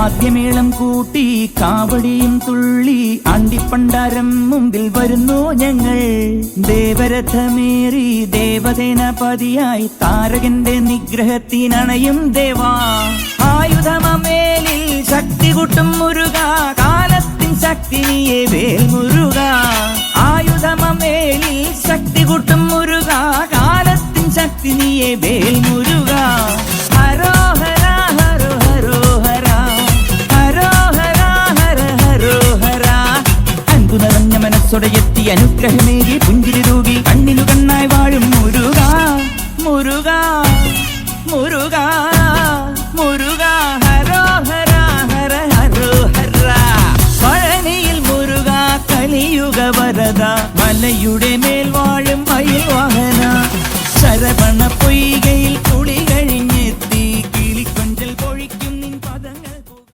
വാദ്യമേളം കൂട്ടി കാവടിയും തുള്ളി ആണ്ടിപ്പണ്ടാരം മുമ്പിൽ വരുന്നു ഞങ്ങൾ. ദേവരഥമേറി ദേവസേനാപതിയായി താരകന്റെ നിഗ്രഹത്തിനണയും ദേവാ. ആയുധമേലിൽ ശക്തി കൂട്ടും മുരുക, കാലത്തിൻ ശക്തി നീയെ വേൽ മുരുക. ആയുധമേലിൽ ശക്തി കൂട്ടും മുരുക, കാലത്തിൻ ശക്തി നീയെ വേൽ മുരുക. ഹരോഹര ഹരോ ഹരോ ഹര, ഹരോഹര ഹര ഹരോ ഹര. അൻപു നിറഞ്ഞ മനസ്സോടെ എത്തി അനുഗ്രഹമേ